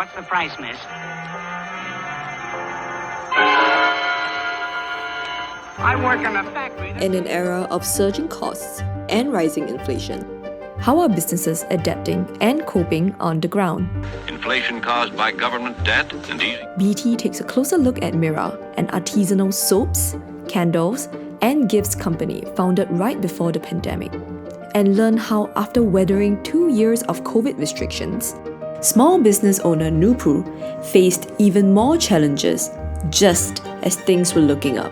What's the price, miss? I work in a factory. In an era of surging costs and rising inflation, how are businesses adapting and coping on the ground? Inflation caused by government debt and easy. BT takes a closer look at Mira, an artisanal soaps, candles, and gifts company founded right before the pandemic, and learn how, after weathering 2 years of COVID restrictions, small business owner Nupur faced even more challenges just as things were looking up.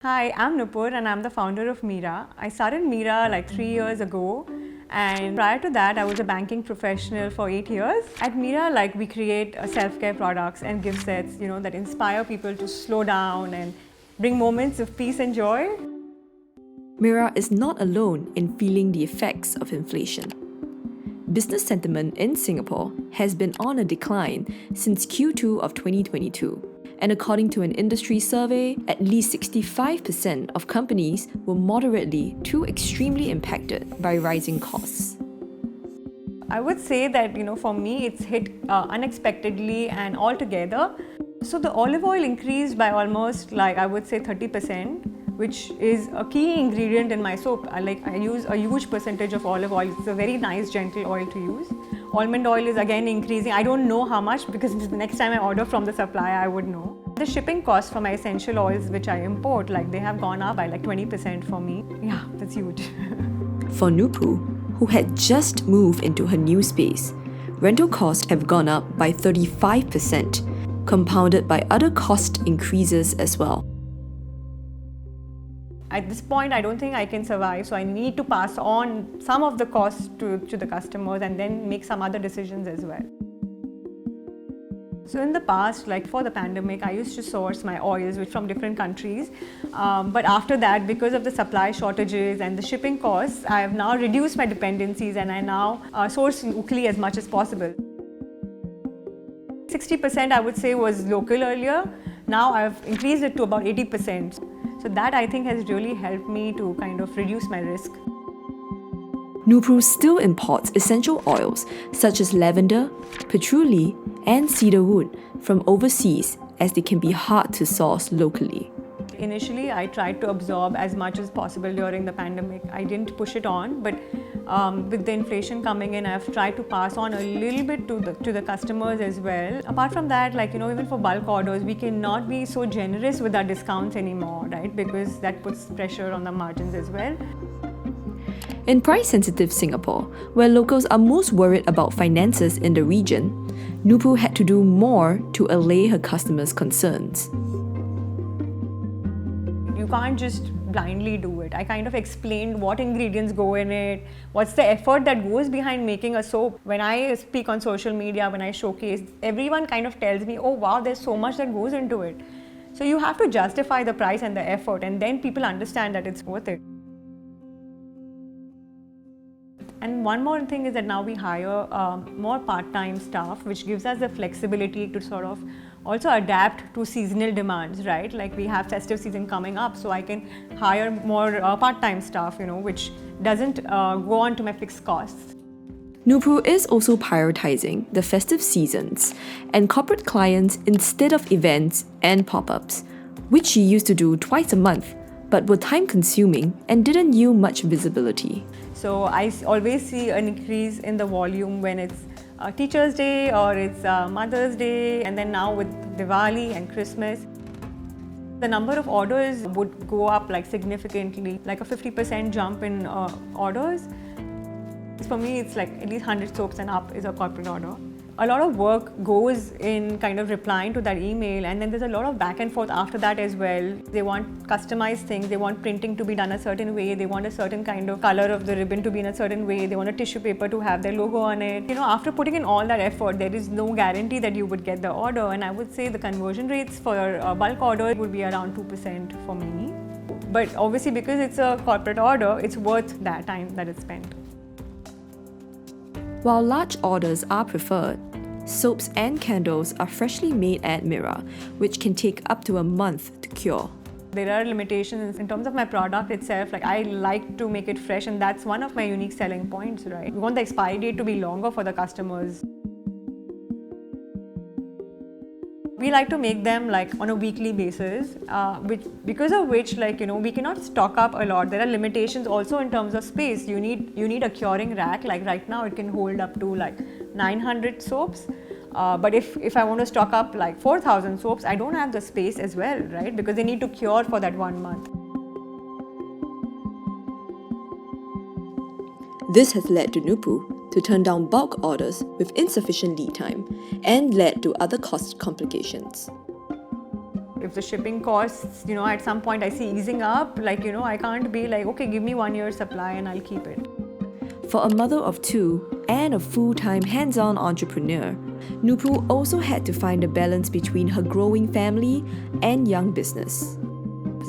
Hi, I'm Nupur and I'm the founder of Mira. I started Mira like 3 years ago, and prior to that I was a banking professional for 8 years. At Mira, we create self-care products and gift sets, that inspire people to slow down and bring moments of peace and joy. Mira is not alone in feeling the effects of inflation. Business sentiment in Singapore has been on a decline since Q2 of 2022. And according to an industry survey, at least 65% of companies were moderately to extremely impacted by rising costs. I would say that, for me, it's hit unexpectedly and altogether. So the olive oil increased by almost, I would say 30%, which is a key ingredient in my soap. I use a huge percentage of olive oil. It's a very nice, gentle oil to use. Almond oil is again increasing. I don't know how much, because the next time I order from the supplier, I would know. The shipping costs for my essential oils, which I import, they have gone up by 20% for me. Yeah, that's huge. For Nupur, who had just moved into her new space, rental costs have gone up by 35%, compounded by other cost increases as well. At this point, I don't think I can survive, so I need to pass on some of the costs to the customers and then make some other decisions as well. So in the past, before the pandemic, I used to source my oils from different countries. But after that, because of the supply shortages and the shipping costs, I have now reduced my dependencies and I now source locally as much as possible. 60% I would say was local earlier. Now I've increased it to about 80%. So that, I think, has really helped me to kind of reduce my risk. Nupur still imports essential oils such as lavender, patchouli, and cedarwood from overseas, as they can be hard to source locally. Initially, I tried to absorb as much as possible during the pandemic. I didn't push it on, but with the inflation coming in, I've tried to pass on a little bit to the customers as well. Apart from that, even for bulk orders, we cannot be so generous with our discounts anymore, right? Because that puts pressure on the margins as well. In price-sensitive Singapore, where locals are most worried about finances in the region, Nupur had to do more to allay her customers' concerns. You can't just blindly do it. I kind of explained what ingredients go in it, what's the effort that goes behind making a soap. When I speak on social media, when I showcase, everyone kind of tells me, oh wow, there's so much that goes into it. So you have to justify the price and the effort, and then people understand that it's worth it. And one more thing is that now we hire more part-time staff, which gives us the flexibility to sort of also adapt to seasonal demands, right? We have festive season coming up, so I can hire more part-time staff, which doesn't go on to my fixed costs. Nupur is also prioritizing the festive seasons and corporate clients instead of events and pop-ups, which she used to do twice a month, but were time-consuming and didn't yield much visibility. So I always see an increase in the volume when it's Teacher's Day or it's Mother's Day, and then now with Diwali and Christmas. The number of orders would go up significantly, a 50% jump in orders. For me, it's at least 100 soaps and up is a corporate order. A lot of work goes in kind of replying to that email, and then there's a lot of back and forth after that as well. They want customized things, they want printing to be done a certain way, they want a certain kind of color of the ribbon to be in a certain way, they want a tissue paper to have their logo on it. After putting in all that effort, there is no guarantee that you would get the order, and I would say the conversion rates for a bulk order would be around 2% for me. But obviously, because it's a corporate order, it's worth that time that it's spent. While large orders are preferred, soaps and candles are freshly made at Mira, which can take up to a month to cure. There are limitations in terms of my product itself. Like, I like to make it fresh, and that's one of my unique selling points, right? We want the expiry date to be longer for the customers. We like to make them like on a weekly basis, because of which, like, we cannot stock up a lot. There are limitations also in terms of space. You need a curing rack. Like right now, it can hold up to like 900 soaps. But if I want to stock up like 4,000 soaps, I don't have the space as well, right? Because they need to cure for that 1 month. This has led to Nupur to turn down bulk orders with insufficient lead time and led to other cost complications. If the shipping costs, at some point I see easing up, like, I can't be like, okay, give me 1 year's supply and I'll keep it. For a mother of two and a full-time hands-on entrepreneur, Nupur also had to find a balance between her growing family and young business.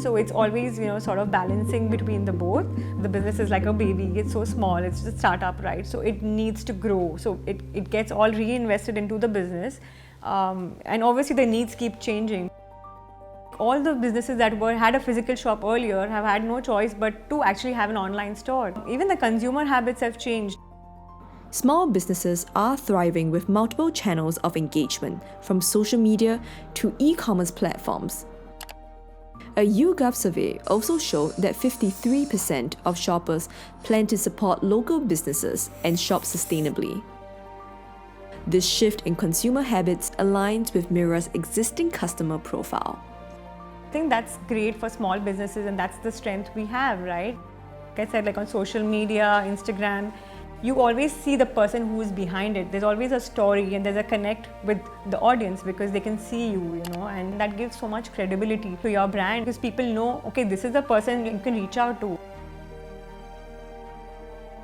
So it's always, sort of balancing between the both. The business is like a baby, it's so small, it's just a startup, right? So it needs to grow. So it gets all reinvested into the business. And obviously the needs keep changing. All the businesses that had a physical shop earlier have had no choice but to actually have an online store. Even the consumer habits have changed. Small businesses are thriving with multiple channels of engagement, from social media to e-commerce platforms. A YouGov survey also showed that 53% of shoppers plan to support local businesses and shop sustainably. This shift in consumer habits aligns with Mira's existing customer profile. I think that's great for small businesses, and that's the strength we have, right? Like I said, like on social media, Instagram, you always see the person who is behind it. There's always a story and there's a connect with the audience because they can see you, and that gives so much credibility to your brand because people know, okay, this is the person you can reach out to.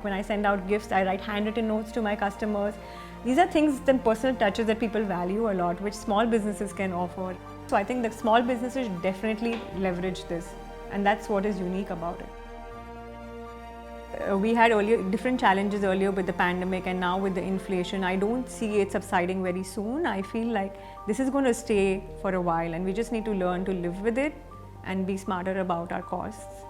When I send out gifts, I write handwritten notes to my customers. These are things, the personal touches that people value a lot, which small businesses can offer. So I think that small businesses definitely leverage this, and that's what is unique about it. We had different challenges earlier with the pandemic, and now with the inflation, I don't see it subsiding very soon. I feel like this is going to stay for a while, and we just need to learn to live with it and be smarter about our costs.